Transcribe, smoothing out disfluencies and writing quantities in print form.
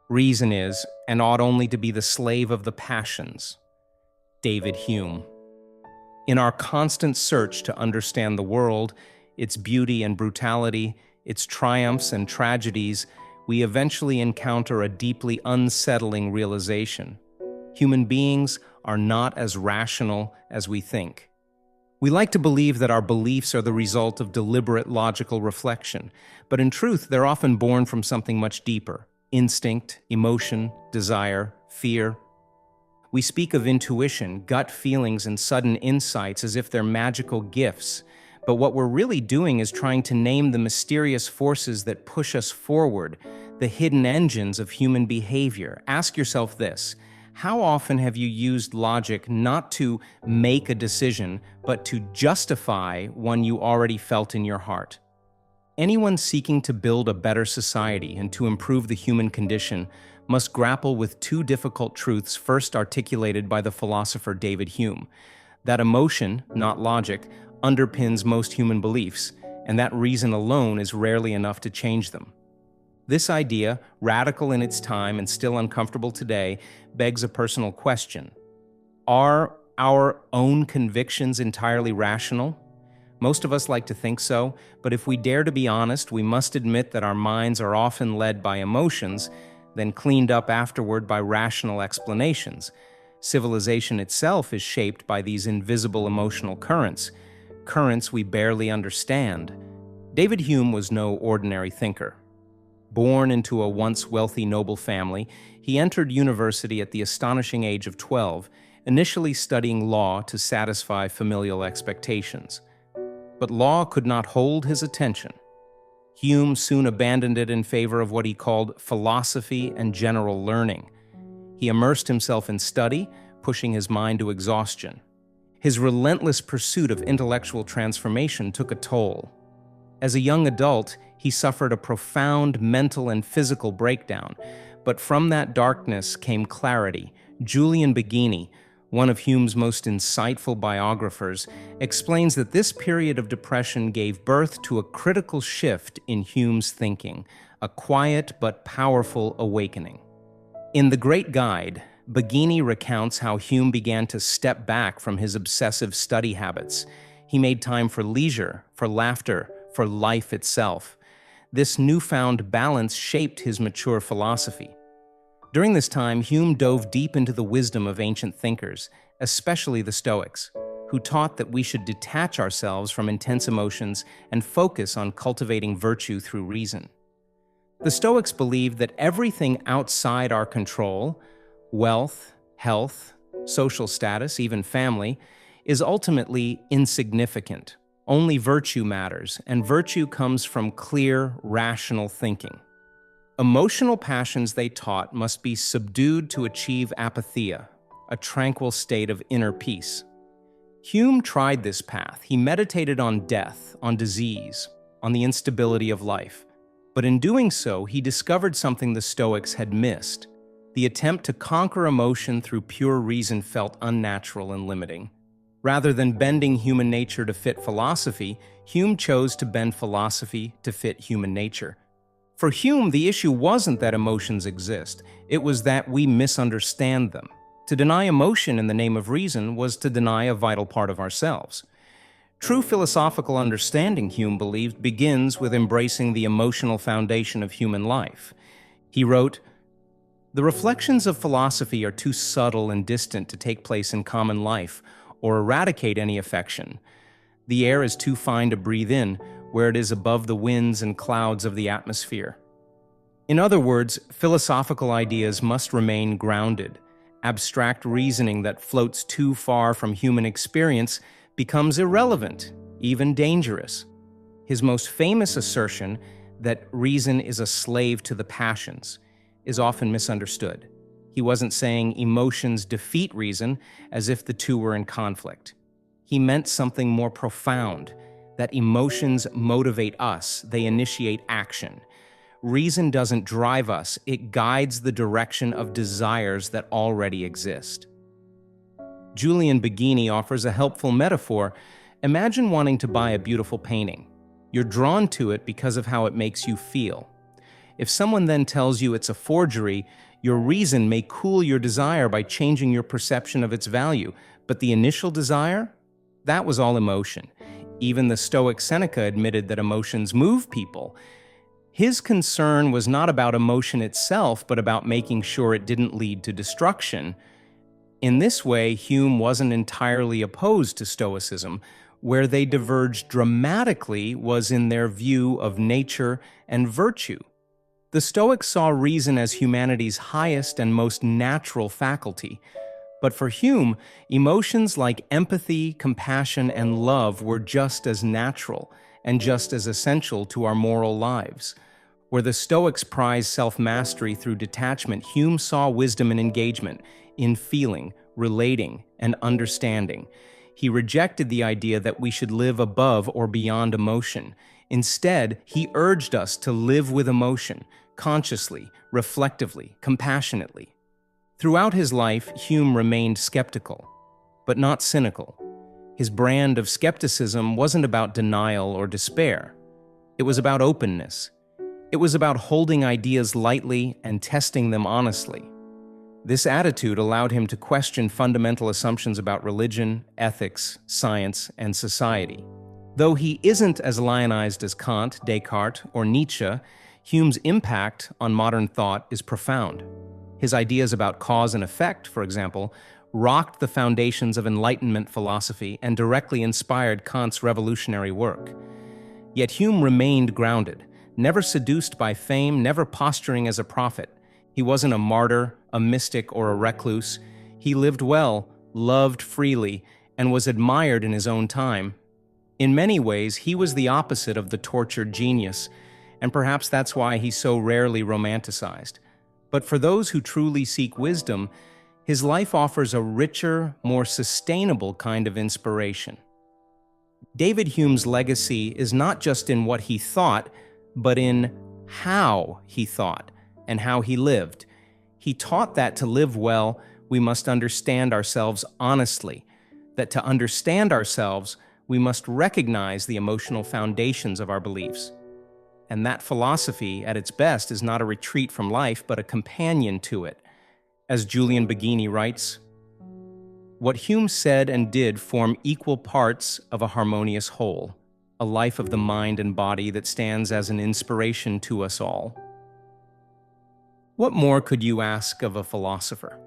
Reason is, and ought only to be the slave of the passions. David Hume. In our constant search to understand the world, its beauty and brutality, its triumphs and tragedies, we eventually encounter a deeply unsettling realization. Human beings are not as rational as we think. We like to believe that our beliefs are the result of deliberate logical reflection, but in truth, they're often born from something much deeper: instinct, emotion, desire, fear. We speak of intuition, gut feelings, and sudden insights as if they're magical gifts, but what we're really doing is trying to name the mysterious forces that push us forward, the hidden engines of human behavior. Ask yourself this: how often have you used logic not to make a decision, but to justify one you already felt in your heart? Anyone seeking to build a better society and to improve the human condition must grapple with two difficult truths first articulated by the philosopher David Hume: that emotion, not logic, underpins most human beliefs, and that reason alone is rarely enough to change them. This idea, radical in its time and still uncomfortable today, begs a personal question. Are our own convictions entirely rational? Most of us like to think so, but if we dare to be honest, we must admit that our minds are often led by emotions, then cleaned up afterward by rational explanations. Civilization itself is shaped by these invisible emotional currents we barely understand. David Hume was no ordinary thinker. Born into a once wealthy noble family, he entered university at the astonishing age of 12, initially studying law to satisfy familial expectations. But law could not hold his attention. Hume soon abandoned it in favor of what he called philosophy and general learning. He immersed himself in study, pushing his mind to exhaustion. His relentless pursuit of intellectual transformation took a toll. As a young adult, he suffered a profound mental and physical breakdown, but from that darkness came clarity. Julian Baggini, one of Hume's most insightful biographers, explains that this period of depression gave birth to a critical shift in Hume's thinking, a quiet but powerful awakening. In The Great Guide, Baggini recounts how Hume began to step back from his obsessive study habits. He made time for leisure, for laughter, for life itself. This newfound balance shaped his mature philosophy. During this time, Hume dove deep into the wisdom of ancient thinkers, especially the Stoics, who taught that we should detach ourselves from intense emotions and focus on cultivating virtue through reason. The Stoics believed that everything outside our control, wealth, health, social status, even family, is ultimately insignificant. Only virtue matters, and virtue comes from clear, rational thinking. Emotional passions, they taught, must be subdued to achieve apatheia, a tranquil state of inner peace. Hume tried this path. He meditated on death, on disease, on the instability of life. But in doing so, he discovered something the Stoics had missed. The attempt to conquer emotion through pure reason felt unnatural and limiting. Rather than bending human nature to fit philosophy, Hume chose to bend philosophy to fit human nature. For Hume, the issue wasn't that emotions exist, it was that we misunderstand them. To deny emotion in the name of reason was to deny a vital part of ourselves. True philosophical understanding, Hume believed, begins with embracing the emotional foundation of human life. He wrote, "The reflections of philosophy are too subtle and distant to take place in common life or eradicate any affection. The air is too fine to breathe in, where it is above the winds and clouds of the atmosphere." In other words, philosophical ideas must remain grounded. Abstract reasoning that floats too far from human experience becomes irrelevant, even dangerous. His most famous assertion, that reason is a slave to the passions, is often misunderstood. He wasn't saying emotions defeat reason as if the two were in conflict. He meant something more profound, that emotions motivate us, they initiate action. Reason doesn't drive us, it guides the direction of desires that already exist. Julian Baggini offers a helpful metaphor. Imagine wanting to buy a beautiful painting. You're drawn to it because of how it makes you feel. If someone then tells you it's a forgery, your reason may cool your desire by changing your perception of its value. But the initial desire? That was all emotion. Even the Stoic Seneca admitted that emotions move people. His concern was not about emotion itself, but about making sure it didn't lead to destruction. In this way, Hume wasn't entirely opposed to Stoicism. Where they diverged dramatically was in their view of nature and virtue. The Stoics saw reason as humanity's highest and most natural faculty. But for Hume, emotions like empathy, compassion, and love were just as natural and just as essential to our moral lives. Where the Stoics prized self-mastery through detachment, Hume saw wisdom in engagement, in feeling, relating, and understanding. He rejected the idea that we should live above or beyond emotion. Instead, he urged us to live with emotion, consciously, reflectively, compassionately. Throughout his life, Hume remained skeptical, but not cynical. His brand of skepticism wasn't about denial or despair. It was about openness. It was about holding ideas lightly and testing them honestly. This attitude allowed him to question fundamental assumptions about religion, ethics, science, and society. Though he isn't as lionized as Kant, Descartes, or Nietzsche, Hume's impact on modern thought is profound. His ideas about cause and effect, for example, rocked the foundations of Enlightenment philosophy and directly inspired Kant's revolutionary work. Yet Hume remained grounded, never seduced by fame, never posturing as a prophet. He wasn't a martyr, a mystic, or a recluse. He lived well, loved freely, and was admired in his own time. In many ways, he was the opposite of the tortured genius, and perhaps that's why he's so rarely romanticized. But for those who truly seek wisdom, his life offers a richer, more sustainable kind of inspiration. David Hume's legacy is not just in what he thought, but in how he thought and how he lived. He taught that to live well, we must understand ourselves honestly, that to understand ourselves, we must recognize the emotional foundations of our beliefs. And that philosophy, at its best, is not a retreat from life, but a companion to it. As Julian Baggini writes, "What Hume said and did form equal parts of a harmonious whole, a life of the mind and body that stands as an inspiration to us all." What more could you ask of a philosopher?